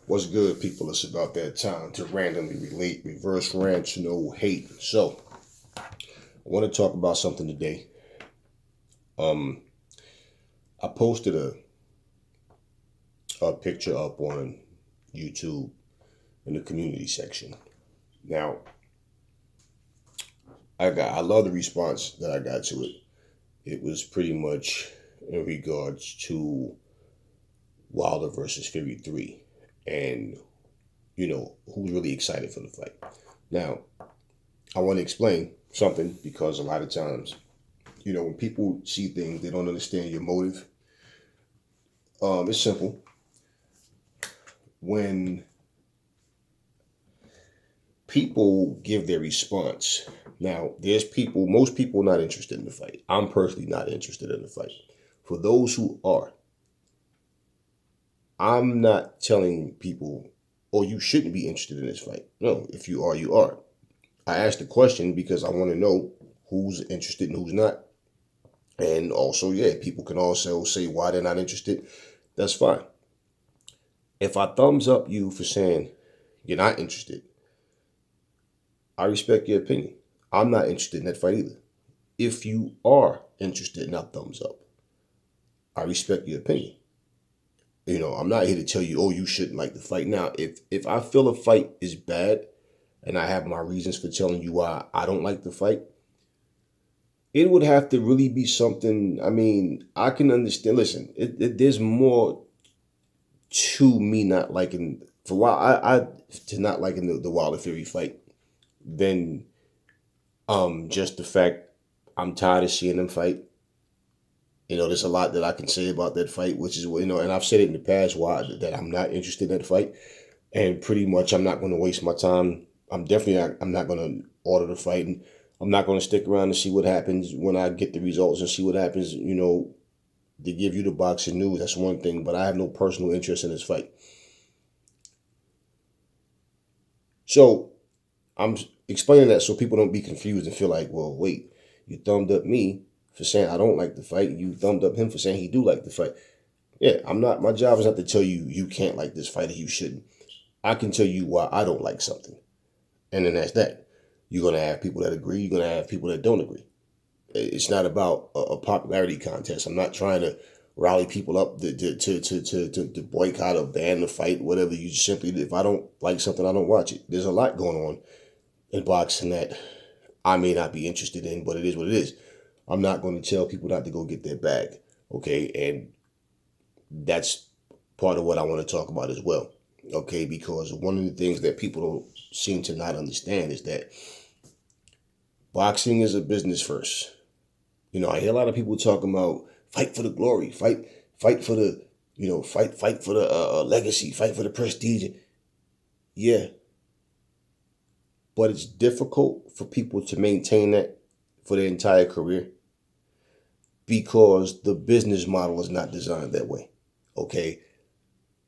What's good, people? It's about that time to randomly relate, reverse rant, no hate. So, I want to talk about something today. Um, I posted a picture up on YouTube in the community section. Now, I love the response that I got to it. It was pretty much in regards to Wilder versus Fury 3, and who's really excited for the fight. Now, I want to explain something because a lot of times when people see things, they don't understand your motive. It's simple. When people give their response, now there's people, most people not interested in the fight. I'm personally not interested in the fight. For those who are, I'm not telling people, oh, you shouldn't be interested in this fight. No, if you are, you are. I asked the question because I want to know who's interested and who's not. And also, yeah, people can also say why they're not interested. That's fine. If I thumbs up you for saying you're not interested, I respect your opinion. I'm not interested in that fight either. If you are interested and I thumbs up, I respect your opinion. I'm not here to tell you, oh, you shouldn't like the fight. Now, if I feel a fight is bad and I have my reasons for telling you why I don't like the fight, it would have to really be something. I mean, I can understand. Listen, there's more to me not liking for why I to not liking the Wilder Fury fight than just the fact I'm tired of seeing them fight. There's a lot that I can say about that fight, which is and I've said it in the past why that I'm not interested in that fight, and pretty much I'm not going to waste my time. I'm not going to order the fight, and I'm not going to stick around to see what happens when I get the results and see what happens. To give you the boxing news, that's one thing, but I have no personal interest in this fight. So I'm explaining that so people don't be confused and feel like, well, wait, you thumbed up me for saying I don't like the fight. You thumbed up him for saying he do like the fight. Yeah, I'm not. My job is not to tell you you can't like this fight or you shouldn't. I can tell you why I don't like something, and then that's that. You're gonna have people that agree. You're gonna have people that don't agree. It's not about a popularity contest. I'm not trying to rally people up to boycott or ban the fight, whatever. You just simply, if I don't like something, I don't watch it. There's a lot going on in boxing that I may not be interested in, but it is what it is. I'm not going to tell people not to go get their bag, okay? And that's part of what I want to talk about as well, okay? Because one of the things that people don't seem to not understand is that boxing is a business first. I hear a lot of people talking about fight for the glory, fight for the, fight for the legacy, fight for the prestige. Yeah, but it's difficult for people to maintain that for their entire career because the business model is not designed that way. Okay.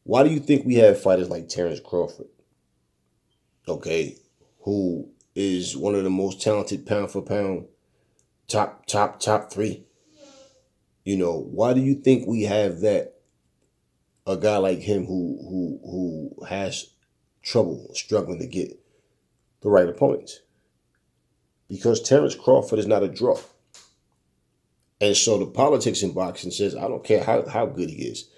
Why do you think we have fighters like Terrence Crawford? Okay. Who is one of the most talented pound for pound, top three? Why do you think we have that a guy like him who has trouble struggling to get the right opponents? Because Terrence Crawford is not a draw. And so the politics in boxing says, I don't care how good he is.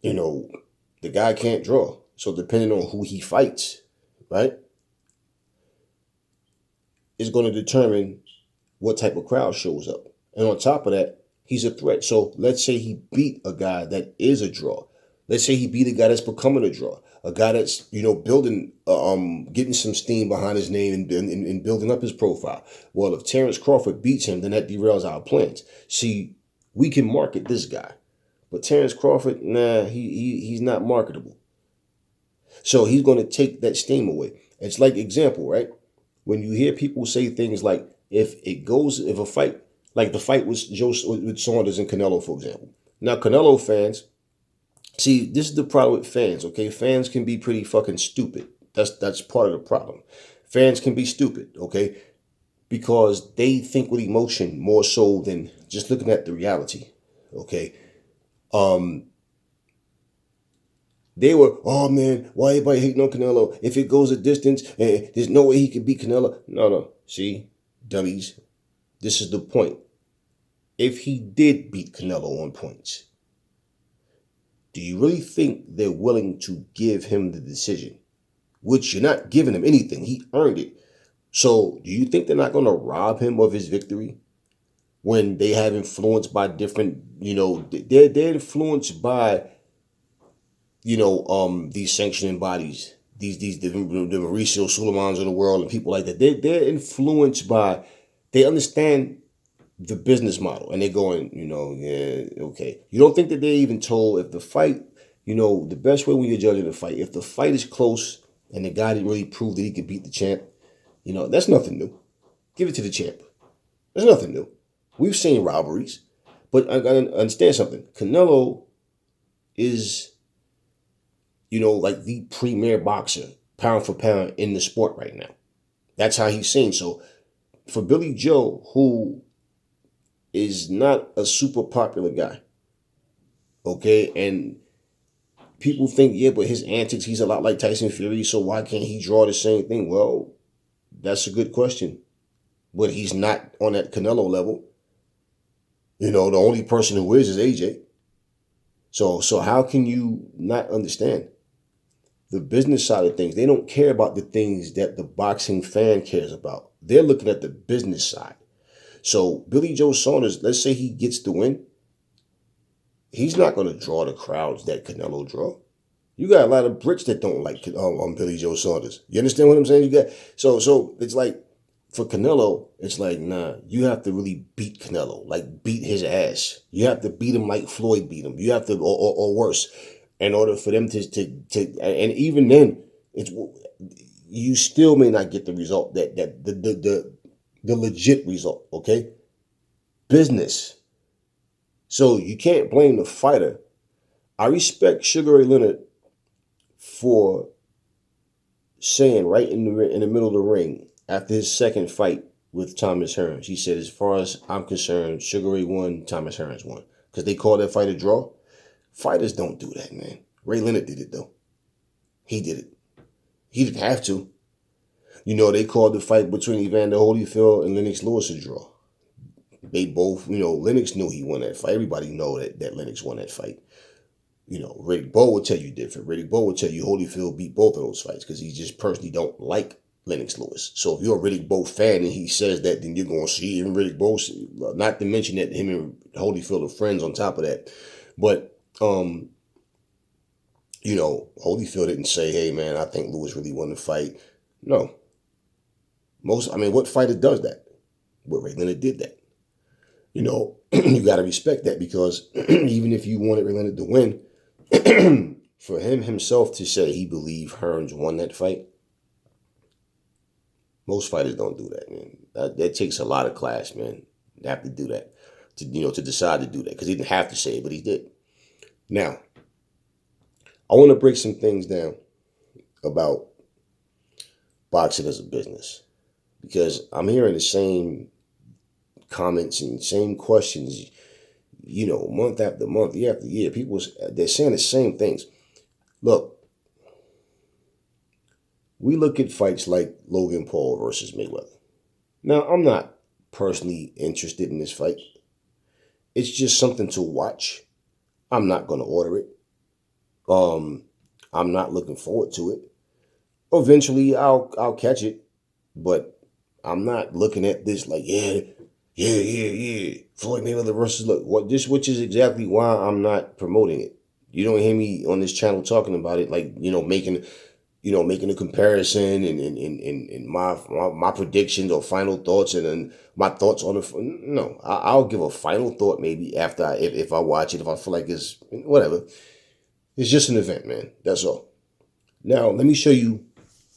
The guy can't draw. So depending on who he fights, right, is going to determine what type of crowd shows up. And on top of that, he's a threat. So let's say he beat a guy that is a draw. Let's say he beat a guy that's becoming a draw. A guy that's, building, getting some steam behind his name and building up his profile. Well, if Terrence Crawford beats him, then that derails our plans. See, we can market this guy. But Terrence Crawford, nah, he's not marketable. So he's going to take that steam away. It's like example, right? When you hear people say things like, if a fight, like the fight with Saunders and Canelo, for example. Now, Canelo fans, see, this is the problem with fans, okay? Fans can be pretty fucking stupid. That's part of the problem. Fans can be stupid, okay? Because they think with emotion more so than just looking at the reality, okay? Um, They were, oh man, why everybody hating on Canelo? If it goes a distance, there's no way he could beat Canelo. No. See, dummies, this is the point. If he did beat Canelo on points, do you really think they're willing to give him the decision? Which you're not giving him anything. He earned it. So do you think they're not going to rob him of his victory when they have influence by different, they're influenced by, these sanctioning bodies, the Mauricio Suleimans of the world and people like that. They're influenced by, they understand the business model and they're going, yeah, okay. You don't think that they're even told if the fight, the best way when you're judging a fight, if the fight is close and the guy didn't really prove that he could beat the champ, that's nothing new. Give it to the champ. That's nothing new. We've seen robberies, but I gotta understand something. Canelo is, like the premier boxer, pound for pound in the sport right now. That's how he's seen. So for Billy Joe, who is not a super popular guy, okay, and people think, yeah, but his antics, he's a lot like Tyson Fury, so why can't he draw the same thing? Well, that's a good question. But he's not on that Canelo level. The only person who is AJ. So how can you not understand the business side of things? They don't care about the things that the boxing fan cares about. They're looking at the business side. So Billy Joe Saunders, let's say he gets the win, he's not going to draw the crowds that Canelo draw. You got a lot of Brits that don't like Billy Joe Saunders. You understand what I'm saying? You got so it's like for Canelo, it's like, nah, you have to really beat Canelo, like beat his ass. You have to beat him like Floyd beat him. You have to, or worse, in order for them to, and even then, it's you still may not get the result that the legit result. Okay, business. So you can't blame the fighter. I respect Sugar Ray Leonard for saying right in the middle of the ring after his second fight with Thomas Hearns, he said, as far as I'm concerned, Sugar Ray won, Thomas Hearns won. Because they called that fight a draw. Fighters don't do that, man. Ray Leonard did it, though. He did it. He didn't have to. They called the fight between Evander Holyfield and Lennox Lewis a draw. They both, Lennox knew he won that fight. Everybody know that Lennox won that fight. Riddick Bowe would tell you different. Riddick Bowe would tell you Holyfield beat both of those fights because he just personally don't like Lennox Lewis. So if you're a Riddick Bowe fan and he says that, then you're going to see even Riddick Bowe, not to mention that him and Holyfield are friends on top of that. But, Holyfield didn't say, hey, man, I think Lewis really won the fight. No. What fighter does that? But Ray Leonard did that. You got to respect that because even if you wanted Ray Leonard to win, for him himself to say he believed Hearns won that fight, most fighters don't do that, man. That takes a lot of class, man. They have to do that, to decide to do that because he didn't have to say it, but he did. Now, I want to break some things down about boxing as a business because I'm hearing the same comments and same questions, month after month, year after year. They're saying the same things. Look, we look at fights like Logan Paul versus Mayweather. Now, I'm not personally interested in this fight. It's just something to watch. I'm not going to order it. I'm not looking forward to it. Eventually, I'll catch it, but I'm not looking at this like, yeah. Floyd Mayweather versus which is exactly why I'm not promoting it. You don't hear me on this channel talking about it, like, making a comparison and my predictions or final thoughts and then my thoughts on the. No, I'll give a final thought maybe after if I watch it, if I feel like it's whatever. It's just an event, man. That's all. Now let me show you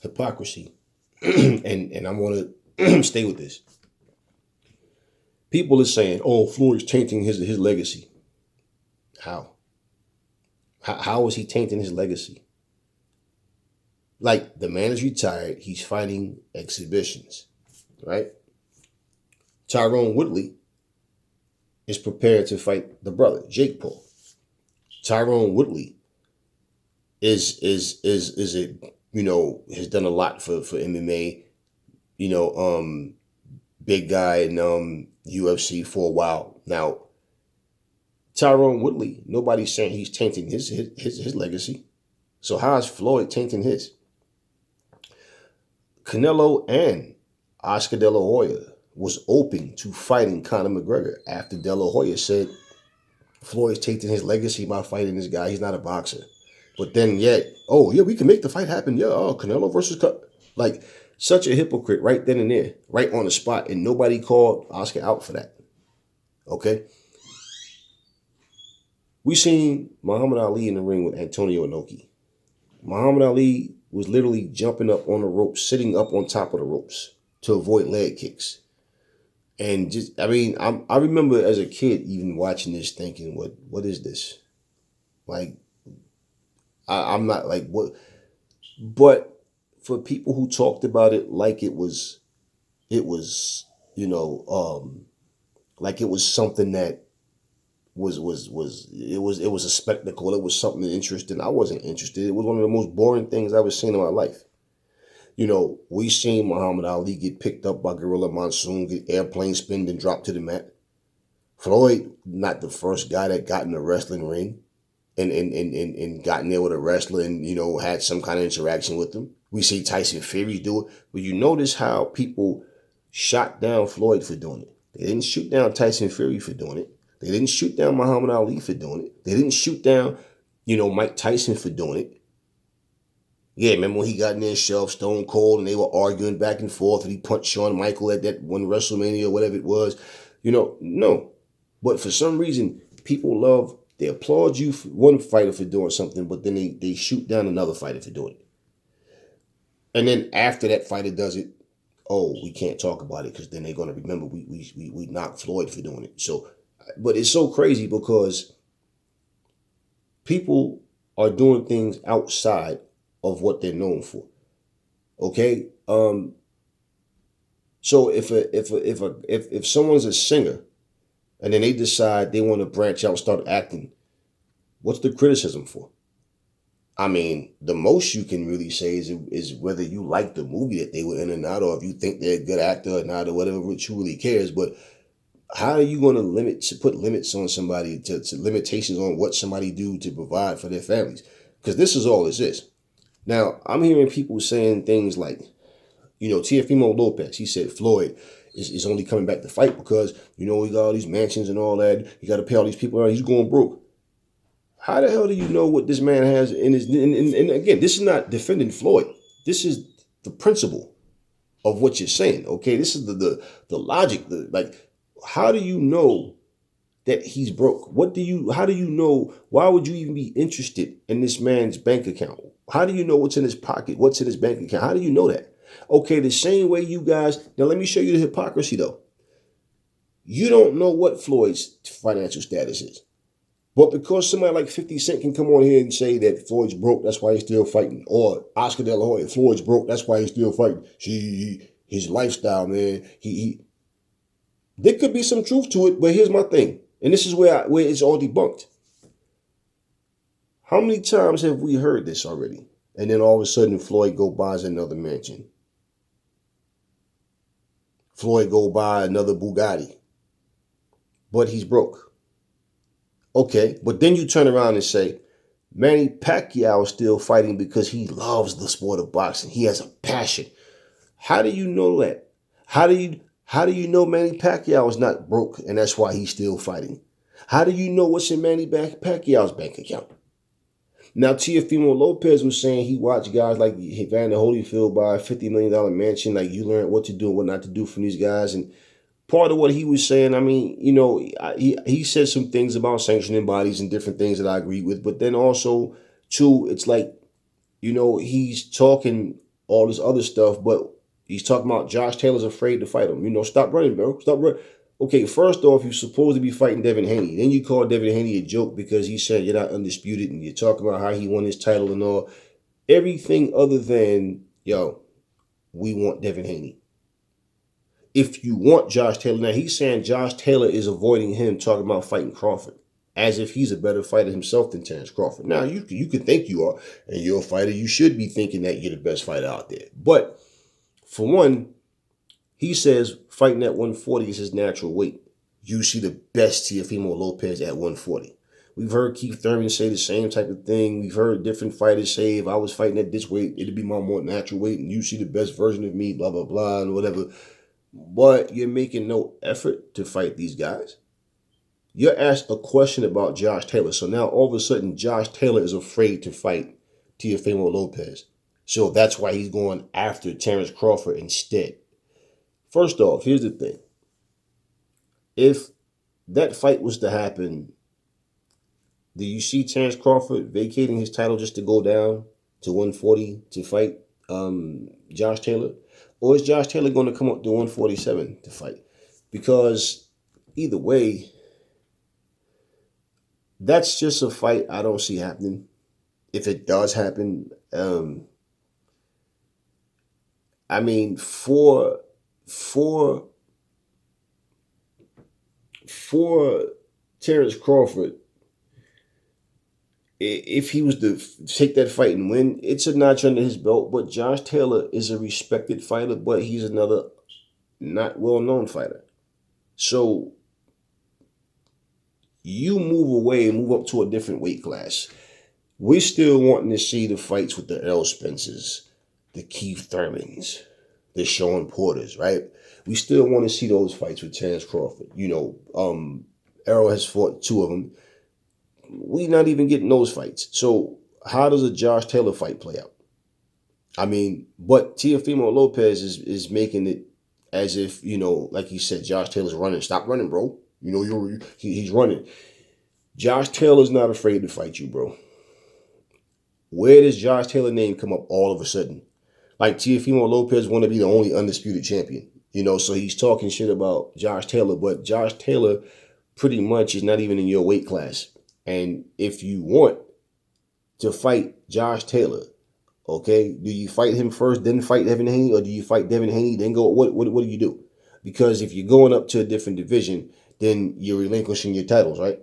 hypocrisy, and I want to stay with this. People are saying, "Oh, Floyd's tainting his legacy." How? How is he tainting his legacy? Like, the man is retired. He's fighting exhibitions, right? Tyrone Woodley is prepared to fight the brother, Jake Paul. Tyrone Woodley is it, has done a lot for MMA. You know, big guy in UFC for a while now. Tyrone Woodley, nobody's saying he's tainting his legacy. So how is Floyd tainting his? Canelo and Oscar De La Hoya was open to fighting Conor McGregor after De La Hoya said Floyd's tainting his legacy by fighting this guy. He's not a boxer. But then yet, oh yeah, we can make the fight happen. Yeah, oh, Canelo versus like such a hypocrite right then and there, right on the spot, and nobody called Oscar out for that. Okay, we seen Muhammad Ali in the ring with Antonio Inoki. Muhammad Ali was literally jumping up on the ropes, sitting up on top of the ropes to avoid leg kicks. And just, I mean, I remember as a kid even watching this thinking, what is this? Like, I'm not like, what? But for people who talked about it like it was, like it was something that it was a spectacle. It was something interesting. I wasn't interested. It was one of the most boring things I've ever seen in my life. We seen Muhammad Ali get picked up by Gorilla Monsoon, get airplane spinned and dropped to the mat. Floyd, not the first guy that got in the wrestling ring and got in there with a wrestler and, had some kind of interaction with them. We see Tyson Fury do it. But you notice how people shot down Floyd for doing it. They didn't shoot down Tyson Fury for doing it. They didn't shoot down Muhammad Ali for doing it. They didn't shoot down, Mike Tyson for doing it. Yeah, remember when he got in there, shelf Stone Cold, and they were arguing back and forth, and he punched Shawn Michael at that one WrestleMania or whatever it was. No. But for some reason, people they applaud you for one fighter for doing something, but then they shoot down another fighter for doing it. And then after that fighter does it, oh, we can't talk about it because then they're going to remember we knocked Floyd for doing it. So, but it's so crazy because people are doing things outside of what they're known for. Okay? So if someone's a singer and then they decide they want to branch out and start acting, what's the criticism for? I mean, the most you can really say is whether you like the movie that they were in or not, or if you think they're a good actor or not, or whatever, which who really cares. But how are you going to put limits on somebody, to limitations on what somebody do to provide for their families? Because this is all this is. Now, I'm hearing people saying things like, Teofimo Lopez, he said Floyd is only coming back to fight because, he got all these mansions and all that. He got to pay all these people. He's going broke. How the hell do you know what this man has in his... And again, this is not defending Floyd. This is the principle of what you're saying, okay? This is the logic. How do you know that he's broke? How do you know? Why would you even be interested in this man's bank account? How do you know what's in his pocket? What's in his bank account? How do you know that? Okay, the same way you guys... Now, let me show you the hypocrisy, though. You don't know what Floyd's financial status is. But because somebody like 50 Cent can come on here and say that Floyd's broke, that's why he's still fighting. Or Oscar De La Hoya, Floyd's broke, that's why he's still fighting. His lifestyle, man. There could be some truth to it, but here's my thing. And this is where it's all debunked. How many times have we heard this already? And then all of a sudden, Floyd go buys another mansion. Floyd go buy another Bugatti. But he's broke. Okay, but then you turn around and say, Manny Pacquiao is still fighting because he loves the sport of boxing. He has a passion. How do you know that? How do you know Manny Pacquiao is not broke and that's why he's still fighting? How do you know what's in Manny Pacquiao's bank account? Now, Teofimo Lopez was saying he watched guys like Evander Holyfield buy a $50 million mansion. Like, you learn what to do and what not to do from these guys. And part of what he was saying, I mean, he said some things about sanctioning bodies and different things that I agree with. But then also, too, it's like, he's talking all this other stuff, but he's talking about Josh Taylor's afraid to fight him. Stop running, bro. Stop running. Okay, first off, you're supposed to be fighting Devin Haney. Then you call Devin Haney a joke because he said you're not undisputed and you're talking about how he won his title and all. Everything other than, we want Devin Haney. If you want Josh Taylor, now he's saying Josh Taylor is avoiding him talking about fighting Crawford. as if he's a better fighter himself than Terrence Crawford. Now, you can think you are, and you're a fighter. You should be thinking that you're the best fighter out there. But for one, he says fighting at 140 is his natural weight. You see the best Teofimo Lopez at 140. We've heard Keith Thurman say the same type of thing. We've heard different fighters say, if I was fighting at this weight, it'd be my more natural weight, and you see the best version of me, blah, blah, blah, and whatever. But you're making no effort to fight these guys. You're asked a question about Josh Taylor. So now all of a sudden, Josh Taylor is afraid to fight Teofimo Lopez. So that's why he's going after Terrence Crawford instead. First off, here's the thing. If that fight was to happen, do you see Terrence Crawford vacating his title just to go down to 140 to fight Josh Taylor? Or is Josh Taylor going to come up to 147 to fight? Because either way, that's just a fight I don't see happening. If it does happen, I mean, for Terrence Crawford, if he was to take that fight and win, it's a notch under his belt. But Josh Taylor is a respected fighter, but he's another not well-known fighter. So you move away and move up to a different weight class. We're still wanting to see the fights with the Errol Spencers, the Keith Thurmans, the Sean Porters, right? We still want to see those fights with Terrence Crawford. Errol has fought 2 of them. We're not even getting those fights. So how does a Josh Taylor fight play out? I mean, but Teofimo Lopez is making it as if, like he said, Josh Taylor's running. Stop running, bro. He's running. Josh Taylor's not afraid to fight you, bro. Where does Josh Taylor's name come up all of a sudden? Like Teofimo Lopez want to be the only undisputed champion. So he's talking shit about Josh Taylor, but Josh Taylor pretty much is not even in your weight class. And if you want to fight Josh Taylor, okay, do you fight him first, then fight Devin Haney, or do you fight Devin Haney, then go? What do you do? Because if you're going up to a different division, then you're relinquishing your titles, right?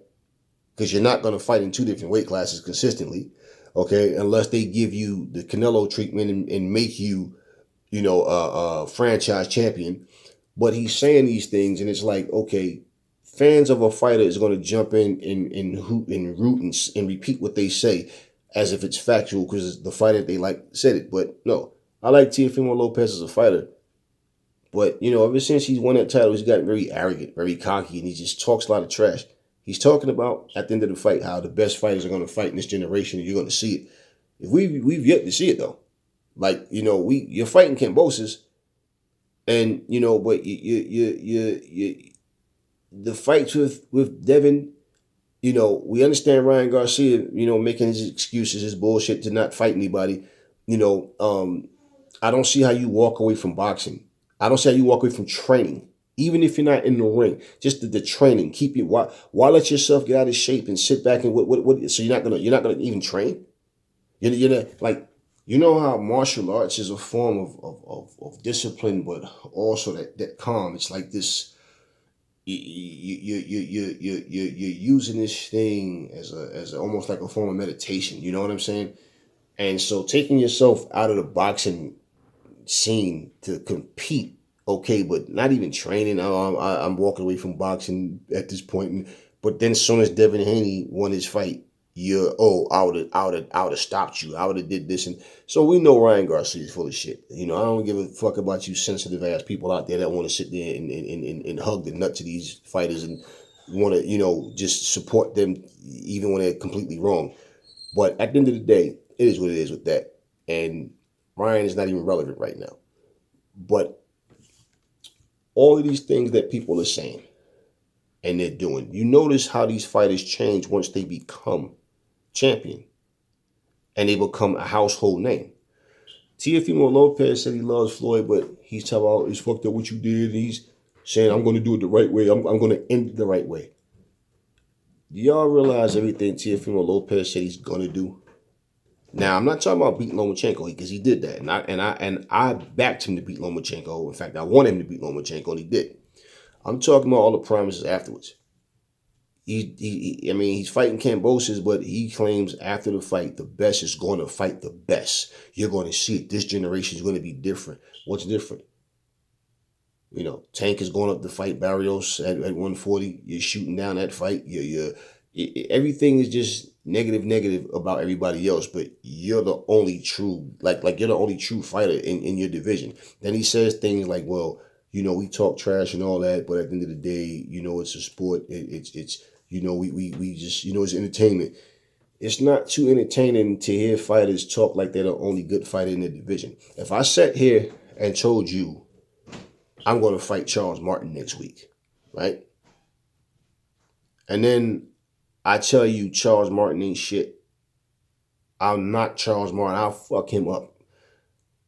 Because you're not going to fight in 2 different weight classes consistently, okay, unless they give you the Canelo treatment and make you, a franchise champion. But he's saying these things, and it's like, okay, fans of a fighter is going to jump in and hoot and root and repeat what they say as if it's factual because the fighter they like said it. But no, I like Teofimo Lopez as a fighter. But, ever since he's won that title, he's gotten very arrogant, very cocky, and he just talks a lot of trash. He's talking about, at the end of the fight, how the best fighters are going to fight in this generation, and you're going to see it. If we've yet to see it, though. Like, you're fighting Kambosos, and, but the fights with Devin, we understand Ryan Garcia, making his excuses, his bullshit to not fight anybody. I don't see how you walk away from boxing. I don't see how you walk away from training, even if you're not in the ring. Just the training, keep you. Why let yourself get out of shape and sit back and what? So you're not gonna even train. You're not, like, how martial arts is a form of discipline, but also that calm. It's like this. You're using this thing as almost like a form of meditation. You know what I'm saying? And so taking yourself out of the boxing scene to compete, okay, but not even training. I'm walking away from boxing at this point. But then as soon as Devin Haney won his fight, I would have stopped you. I would have did this. And so we know Ryan Garcia is full of shit. I don't give a fuck about you sensitive ass people out there that want to sit there and hug the nut to these fighters and want to, just support them even when they're completely wrong. But at the end of the day, it is what it is with that. And Ryan is not even relevant right now. But all of these things that people are saying and they're doing, you notice how these fighters change once they become champion and they become a household name. Teofimo Lopez said he loves Floyd, but he's talking about it's fucked up what you did. And he's saying, I'm going to do it the right way. I'm going to end it the right way. Do y'all realize everything Teofimo Lopez said he's going to do? Now, I'm not talking about beating Lomachenko because he did that. And I backed him to beat Lomachenko. In fact, I wanted him to beat Lomachenko, and he did. I'm talking about all the promises afterwards. I mean, he's fighting Kambosos, but he claims after the fight, the best is going to fight the best. You're going to see it. This generation is going to be different. What's different? You know, Tank is going up to fight Barrios at 140. You're shooting down that fight. Everything is just negative about everybody else, but you're the only true, like you're the only true fighter in your division. Then he says things like, well, you know, we talk trash and all that, but at the end of the day, you know, it's a sport. It's you know, we just, you know, it's entertainment. It's not too entertaining to hear fighters talk like they're the only good fighter in the division. If I sat here and told you I'm going to fight Charles Martin next week, right? And then I tell you Charles Martin ain't shit. I'll knock Charles Martin. I'll fuck him up.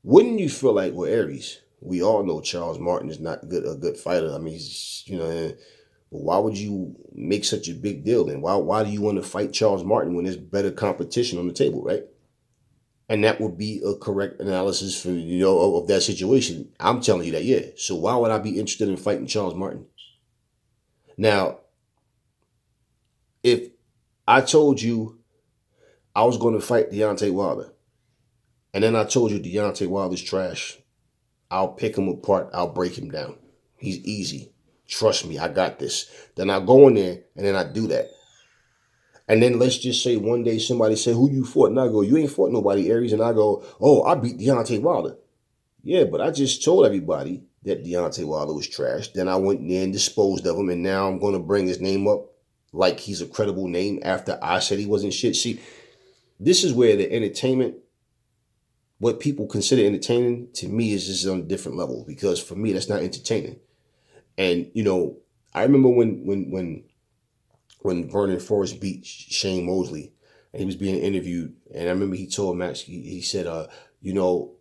Wouldn't you feel like, well, Aries, we all know Charles Martin is not a good fighter. I mean, he's, you know, why would you make such a big deal then? Why do you want to fight Charles Martin when there's better competition on the table, right? And that would be a correct analysis for, you know, of that situation. I'm telling you that, yeah. So why would I be interested in fighting Charles Martin? Now, if I told you I was going to fight Deontay Wilder, and then I told you Deontay Wilder's trash, I'll pick him apart. I'll break him down. He's easy. Trust me, I got this. Then I go in there, and then I do that. And then let's just say one day somebody say, who you fought? And I go, you ain't fought nobody, Aries. And I go, oh, I beat Deontay Wilder. Yeah, but I just told everybody that Deontay Wilder was trash. Then I went in there and disposed of him, and now I'm going to bring his name up like he's a credible name after I said he wasn't shit. See, this is where the entertainment, what people consider entertaining, to me is just on a different level, because for me, that's not entertaining. And, you know, I remember when Vernon Forrest beat Shane Mosley and he was being interviewed, and I remember he told Max, he said, you know,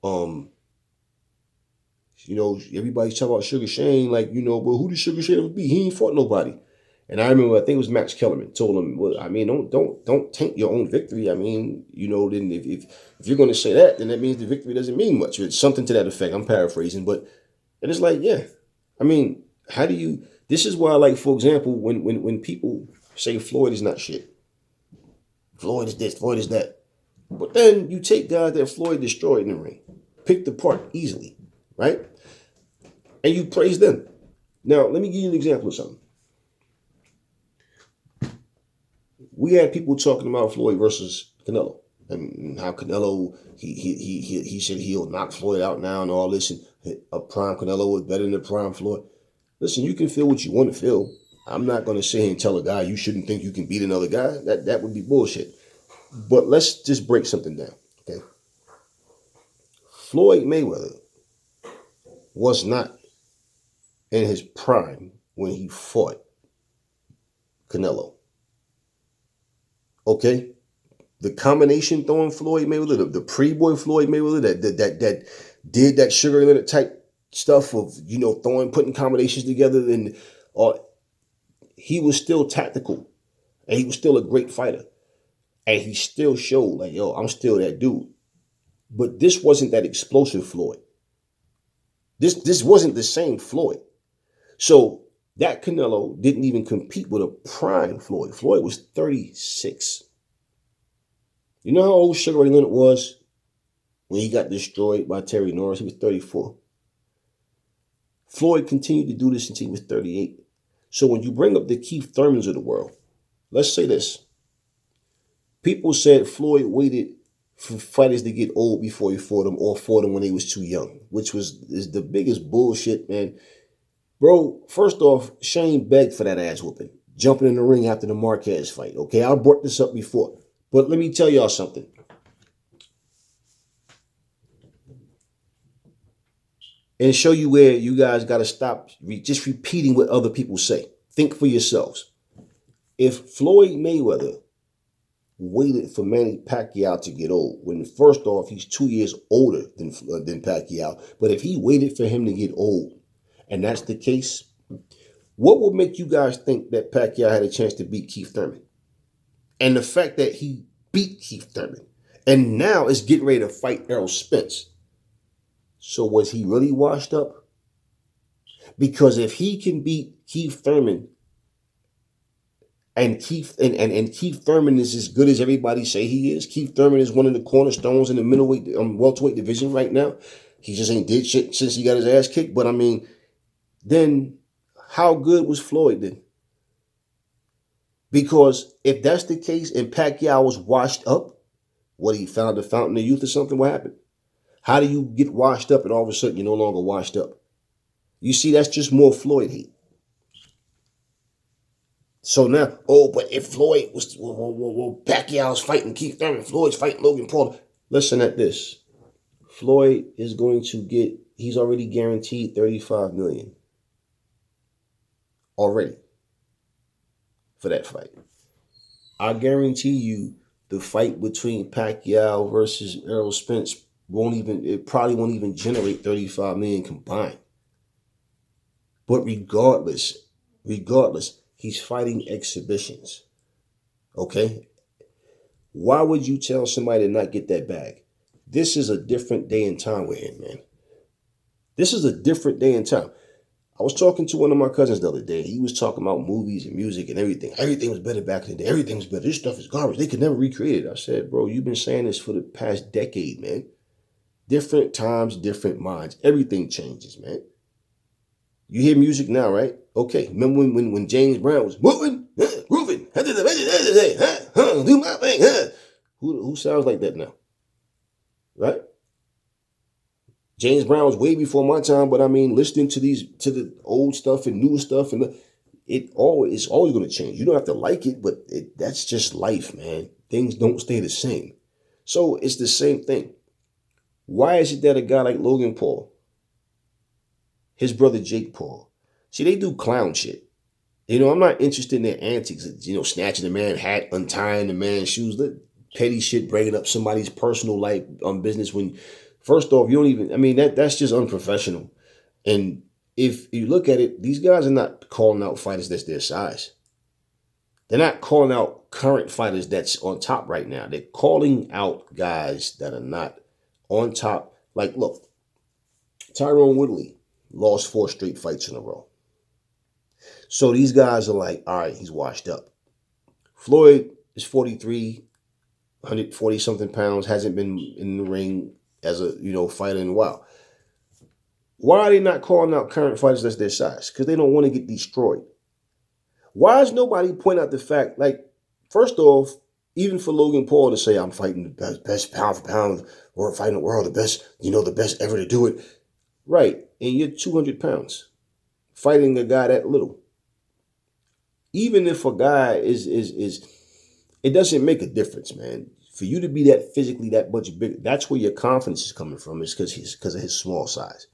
everybody's talking about Sugar Shane, like, you know, but who did Sugar Shane ever beat? He ain't fought nobody. And I remember, I think it was Max Kellerman told him, well, I mean, don't taint your own victory. I mean, you know, then if you're going to say that, then that means the victory doesn't mean much. It's something to that effect. I'm paraphrasing, but it is like, yeah, I mean, how do you? This is why, like, for example, when people say Floyd is not shit, Floyd is this, Floyd is that, but then you take guys that Floyd destroyed in the ring, picked apart easily, right, and you praise them. Now, let me give you an example of something. We had people talking about Floyd versus Canelo, and how Canelo he said he'll knock Floyd out now and all this, and a prime Canelo was better than a prime Floyd. Listen, you can feel what you want to feel. I'm not going to sit here and tell a guy you shouldn't think you can beat another guy. That would be bullshit. But let's just break something down, okay? Floyd Mayweather was not in his prime when he fought Canelo. Okay? The combination throwing Floyd Mayweather, the pre-boy Floyd Mayweather that did that Sugar Leonard type stuff of, you know, putting combinations together, and he was still tactical, and he was still a great fighter, and he still showed like, yo, I'm still that dude. But this wasn't that explosive Floyd. This wasn't the same Floyd. So that Canelo didn't even compete with a prime Floyd. Floyd was 36. You know how old Sugar Ray Leonard was when he got destroyed by Terry Norris? He was 34. Floyd continued to do this until he was 38. So when you bring up the Keith Thurmans of the world, let's say this. People said Floyd waited for fighters to get old before he fought them, or fought them when they was too young, which is the biggest bullshit, man. Bro, first off, Shane begged for that ass whooping, jumping in the ring after the Marquez fight. Okay, I brought this up before. But let me tell y'all something. And show you where you guys got to stop just repeating what other people say. Think for yourselves. If Floyd Mayweather waited for Manny Pacquiao to get old, when first off, he's 2 years older than Pacquiao, but if he waited for him to get old, and that's the case, what would make you guys think that Pacquiao had a chance to beat Keith Thurman? And the fact that he beat Keith Thurman and now is getting ready to fight Errol Spence. So was he really washed up? Because if he can beat Keith Thurman And Keith Thurman is as good as everybody say he is. Keith Thurman is one of the cornerstones in the middleweight, welterweight division right now. He just ain't did shit since he got his ass kicked. But I mean, then how good was Floyd then? Because if that's the case and Pacquiao was washed up, what, he found the fountain of youth or something? What happened? How do you get washed up and all of a sudden you're no longer washed up? You see, that's just more Floyd hate. So now, oh, but if Floyd was, Pacquiao's fighting Keith Thurman, Floyd's fighting Logan Paul. Listen at this. Floyd is going to get, he's already guaranteed $35 million. Already. For that fight. I guarantee you the fight between Pacquiao versus Errol Spence probably won't even generate $35 million combined. But regardless, he's fighting exhibitions. Okay? Why would you tell somebody to not get that bag? This is a different day and time we're in, man. This is a different day and time. I was talking to one of my cousins the other day. He was talking about movies and music and everything. Everything was better back in the day. Everything was better. This stuff is garbage. They could never recreate it. I said, bro, you've been saying this for the past decade, man. Different times, different minds. Everything changes, man. You hear music now, right? Okay. Remember when James Brown was moving, grooving, do my thing, Who sounds like that now? Right? James Brown was way before my time, but I mean, listening to the old stuff and new stuff, and it's always going to change. You don't have to like it, but that's just life, man. Things don't stay the same. So it's the same thing. Why is it that a guy like Logan Paul, his brother Jake Paul, see, they do clown shit. You know, I'm not interested in their antics, snatching the man's hat, untying the man's shoes, petty shit, bringing up somebody's personal life business when, first off, you don't even, that's just unprofessional. And if you look at it, these guys are not calling out fighters that's their size. They're not calling out current fighters that's on top right now. They're calling out guys that are not on top. Like, look, Tyron Woodley lost 4 straight fights in a row. So these guys are like, all right, he's washed up. Floyd is 43, 140 something pounds, hasn't been in the ring as a fighter in a while. Why are they not calling out current fighters that's their size? Because they don't want to get destroyed. Why is nobody pointing out the fact, like, first off, even for Logan Paul to say, I'm fighting the best pound for pound, or fighting the world, the best ever to do it. Right, and you're 200 pounds, fighting a guy that little. Even if a guy is it doesn't make a difference, man. For you to be that physically that much bigger, that's where your confidence is coming from, is because of his small size.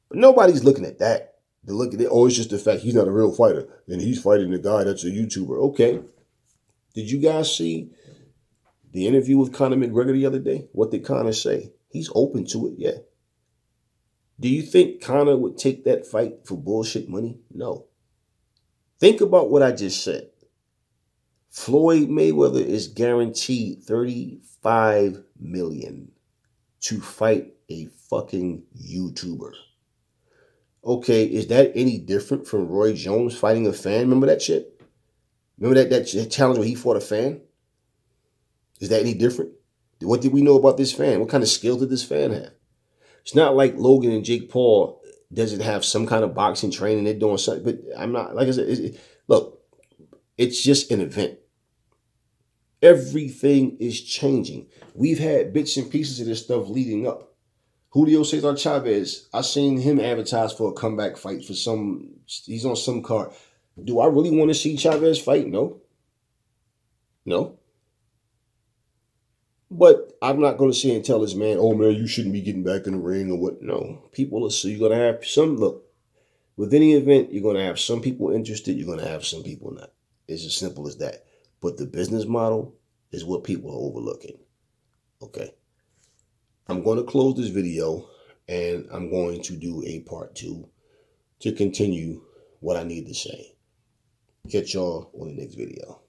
But nobody's looking at that. They look at it, it's just the fact he's not a real fighter, and he's fighting a guy that's a YouTuber. Okay. Did you guys see the interview with Conor McGregor the other day? What did Conor say? He's open to it, yeah. Do you think Conor would take that fight for bullshit money? No. Think about what I just said. Floyd Mayweather is guaranteed $35 million to fight a fucking YouTuber. Okay, is that any different from Roy Jones fighting a fan? Remember that shit? Remember that challenge where he fought a fan? Is that any different? What did we know about this fan? What kind of skill did this fan have? It's not like Logan and Jake Paul doesn't have some kind of boxing training. They're doing something. But I'm not, like I said, look, it's just an event. Everything is changing. We've had bits and pieces of this stuff leading up. Julio Cesar Chavez, I seen him advertise for a comeback fight for he's on some card. Do I really want to see Chavez fight? No. But I'm not going to sit and tell this man, oh man, you shouldn't be getting back in the ring or what. No. People are, so you're going to have with any event, you're going to have some people interested, you're going to have some people not. It's as simple as that. But the business model is what people are overlooking. Okay. I'm going to close this video and I'm going to do a part 2 to continue what I need to say. Catch y'all on the next video.